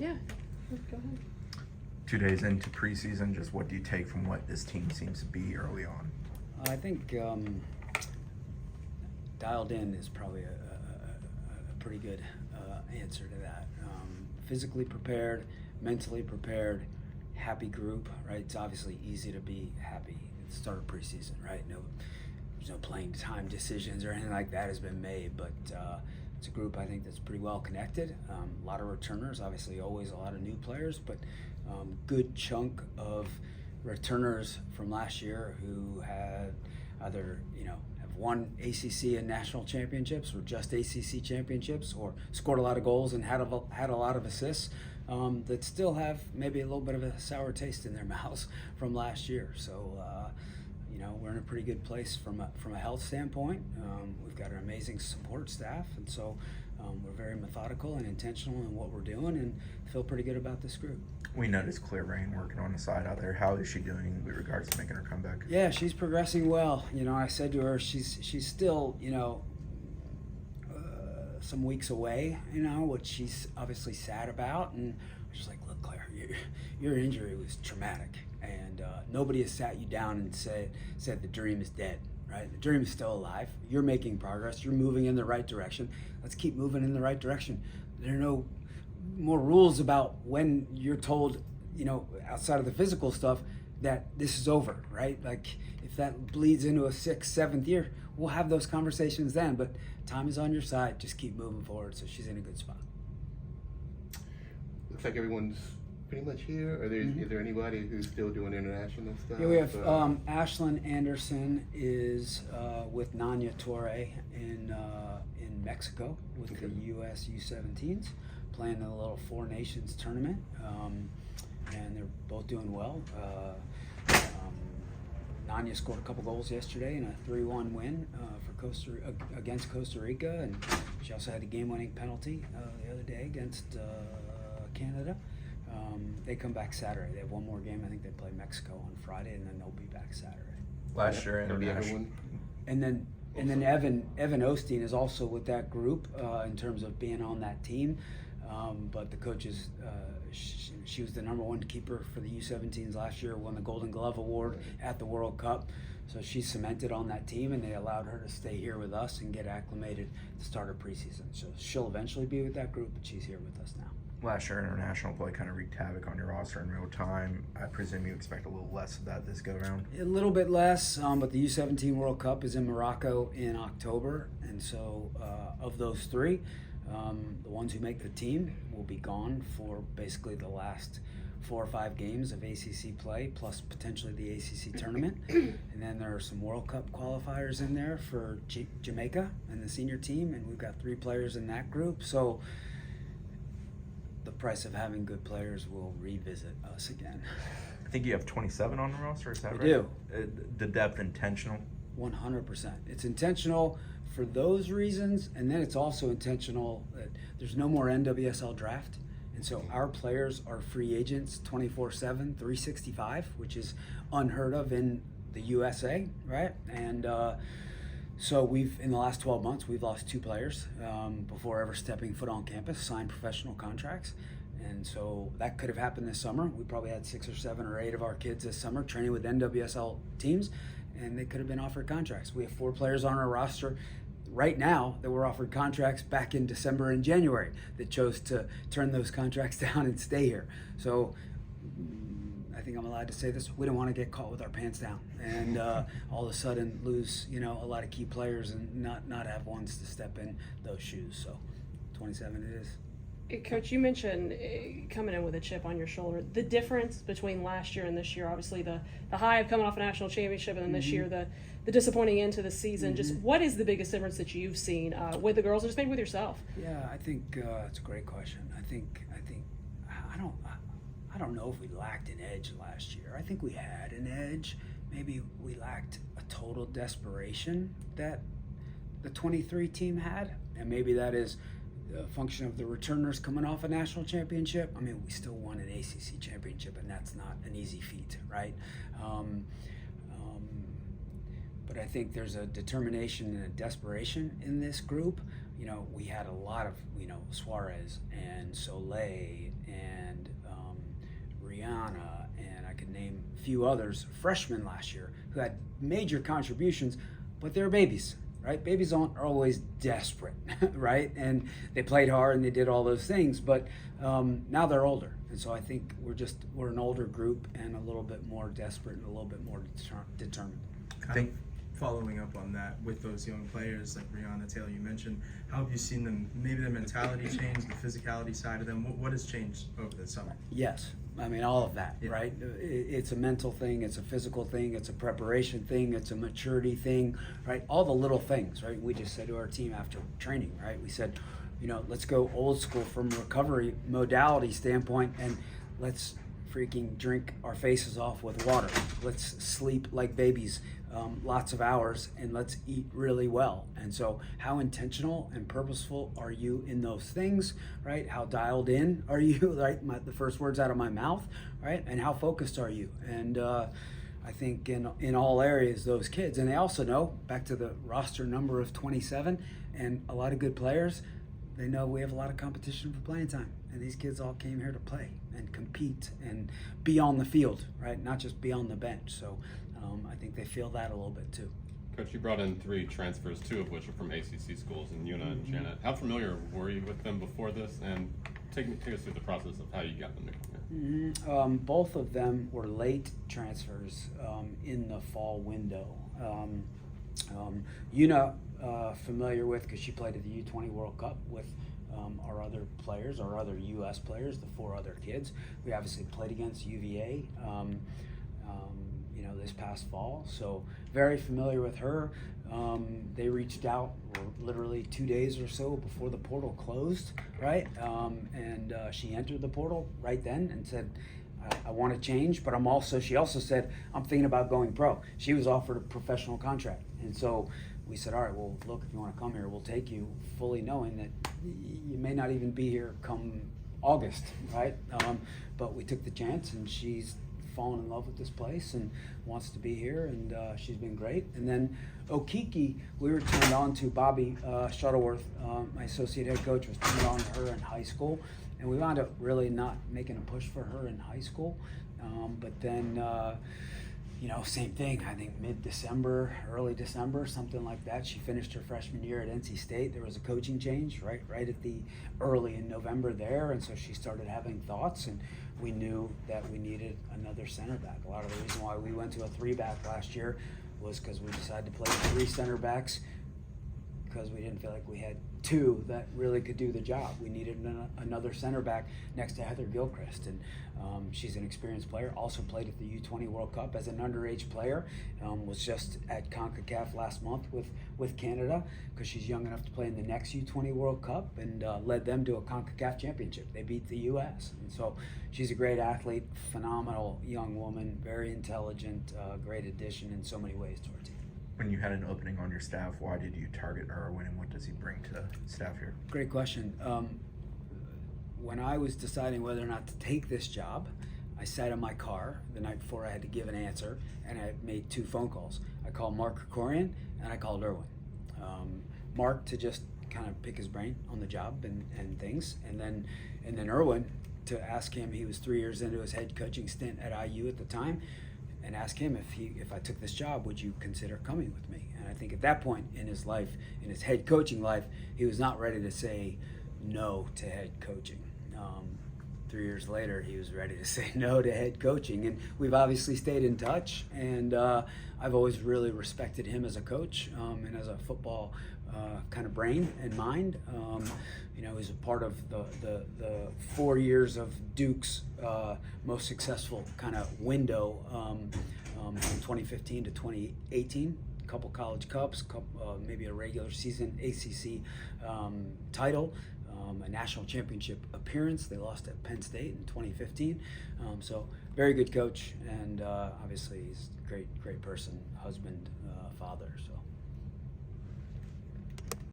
Yeah, go ahead. 2 days into preseason, just what do you take from what this team seems to be early on? I think dialed in is probably a pretty good answer to that. Physically prepared, mentally prepared, happy group, right? It's obviously easy to be happy at the start of preseason, right? There's no playing time decisions or anything like that has been made, but it's a group I think that's pretty well connected. A lot of returners, obviously always a lot of new players, but good chunk of returners from last year who had either, have won ACC and national championships or just ACC championships or scored a lot of goals and had a lot of assists that still have maybe a little bit of a sour taste in their mouths from last year. So, we're in a pretty good place from a health standpoint. We've got an amazing support staff, and so we're very methodical and intentional in what we're doing and feel pretty good about this group. We noticed Claire Rain working on the side out there. How is she doing with regards to making her comeback? Yeah, she's progressing well. I said to her, she's still, some weeks away, which she's obviously sad about. And I was just like, look, Claire, your injury was traumatic, and nobody has sat you down and said the dream is dead. Right? The dream is still alive. You're making progress. You're moving in the right direction. Let's keep moving in the right direction. There are no more rules about when you're told, outside of the physical stuff, that this is over, right? Like if that bleeds into a 6th, 7th year, we'll have those conversations then. But time is on your side. Just keep moving forward. So she's in a good spot. Looks like everyone's pretty much here. Is there anybody who's still doing international stuff? Yeah, we have Ashlyn Anderson is with Nanya Torre in Mexico with the U.S. U17s, playing in a little Four Nations tournament, and they're both doing well. Nanya scored a couple goals yesterday in a 3-1 win against Costa Rica, and she also had a game-winning penalty the other day against Canada. They come back Saturday. They have one more game. I think they play Mexico on Friday, and then they'll be back Saturday. Last year, international. And then Evan Osteen is also with that group in terms of being on that team. But the coaches, she was the #1 keeper for the U17s last year, won the Golden Glove Award at the World Cup. So she's cemented on that team, and they allowed her to stay here with us and get acclimated at the start of preseason. So she'll eventually be with that group, but she's here with us now. Last year, international play kind of wreaked havoc on your roster in real time. I presume you expect a little less of that this go-around? A little bit less, but the U17 World Cup is in Morocco in October. And so of those three, the ones who make the team will be gone for basically the last 4 or 5 games of ACC play, plus potentially the ACC tournament. And then there are some World Cup qualifiers in there for Jamaica and the senior team, and we've got 3 players in that group. So the price of having good players will revisit us again. I think you have 27 on the roster, is that right? We do. The depth intentional? 100%. It's intentional for those reasons, and then it's also intentional that there's no more NWSL draft. And so our players are free agents 24/7, 365, which is unheard of in the USA, right? And so in the last 12 months, we've lost 2 players before ever stepping foot on campus, signed professional contracts. And so that could have happened this summer. We probably had 6 or 7 or 8 of our kids this summer training with NWSL teams, and they could have been offered contracts. We have 4 players on our roster right now that were offered contracts back in December and January that chose to turn those contracts down and stay here. So I think I'm allowed to say this, we don't want to get caught with our pants down and all of a sudden lose, a lot of key players and not have ones to step in those shoes. So 27 it is. Coach, you mentioned coming in with a chip on your shoulder. The difference between last year and this year, obviously the high of coming off a national championship, and then this year the disappointing end to the season. Just what is the biggest difference that you've seen with the girls, or just maybe with yourself? Yeah, I think it's a great question. I don't know if we lacked an edge last year. I think we had an edge. Maybe we lacked a total desperation that the 23 team had, and maybe that is a function of the returners coming off a national championship. I mean, we still won an ACC championship, and that's not an easy feat, right? But I think there's a determination and a desperation in this group. we had a lot of, Suarez and Soleil and Rihanna, and I could name a few others, freshmen last year, who had major contributions, but they're babies, right? Babies aren't always desperate, right? And they played hard and they did all those things, but now they're older. And so I think we're an older group and a little bit more desperate and a little bit more determined. Following up on that, with those young players like Rihanna, Taylor, you mentioned, how have you seen them, maybe their mentality change, the physicality side of them? What has changed over the summer? Yes. I mean, all of that, Yeah. right? It's a mental thing, it's a physical thing, it's a preparation thing, it's a maturity thing, right? All the little things, right? We just said to our team after training, right? We said, let's go old school from a recovery modality standpoint, and let's freaking drink our faces off with water. Let's sleep like babies, lots of hours, and let's eat really well. And so how intentional and purposeful are you in those things, right? How dialed in are you, right? The first words out of my mouth, right? And how focused are you? And I think in all areas, those kids, and they also know, back to the roster number of 27 and a lot of good players, they know we have a lot of competition for playing time. And these kids all came here to play and compete and be on the field, right? Not just be on the bench. So I think they feel that a little bit too. Coach, you brought in 3 transfers, 2 of which are from ACC schools, and Yuna and Janet. How familiar were you with them before this? And take us through the process of how you got them to come here. Both of them were late transfers in the fall window. Yuna, familiar with, because she played at the U20 World Cup with our other players, our other U.S. players, the 4 other kids. We obviously played against UVA, this past fall, so very familiar with her. They reached out literally 2 days or so before the portal closed, right? And she entered the portal right then and said, I want to change, but she also said, I'm thinking about going pro. She was offered a professional contract. And so we said, all right, well, look, if you want to come here, we'll take you, fully knowing that you may not even be here come August, right? But we took the chance, and she's fallen in love with this place and wants to be here, and she's been great. And then Okiki, we were turned on to Bobby Shuttleworth, my associate head coach, was turned on to her in high school, and we wound up really not making a push for her in high school. But then, same thing, I think mid-December, early December, something like that. She finished her freshman year at NC State. There was a coaching change right at the early in November there, and so she started having thoughts, and we knew that we needed another center back. A lot of the reason why we went to a 3-back last year was because we decided to play 3 center backs, because we didn't feel like we had 2 that really could do the job. We needed another center back next to Heather Gilchrist, and she's an experienced player, also played at the U20 World Cup as an underage player, was just at CONCACAF last month with Canada, because she's young enough to play in the next U20 World Cup, and led them to a CONCACAF championship. They beat the U.S., and so she's a great athlete, phenomenal young woman, very intelligent, great addition in so many ways to our team. When you had an opening on your staff, why did you target Irwin, and what does he bring to staff here? Great question. When I was deciding whether or not to take this job, I sat in my car the night before I had to give an answer, and I made 2 phone calls. I called Mark Krikorian, and I called Irwin. Mark to just kind of pick his brain on the job and things, and then Irwin to ask him. He was 3 years into his head coaching stint at IU at the time, and ask him if I took this job, would you consider coming with me? And I think at that point in his life, in his head coaching life, he was not ready to say no to head coaching. 3 years later, he was ready to say no to head coaching, and we've obviously stayed in touch, and I've always really respected him as a coach and as a football kind of brain and mind. He's a part of the 4 years of Duke's most successful kind of window from 2015 to 2018. A couple college cups, maybe a regular season ACC title, a national championship appearance. They lost at Penn State in 2015. So very good coach, and obviously he's a great person, husband, father. So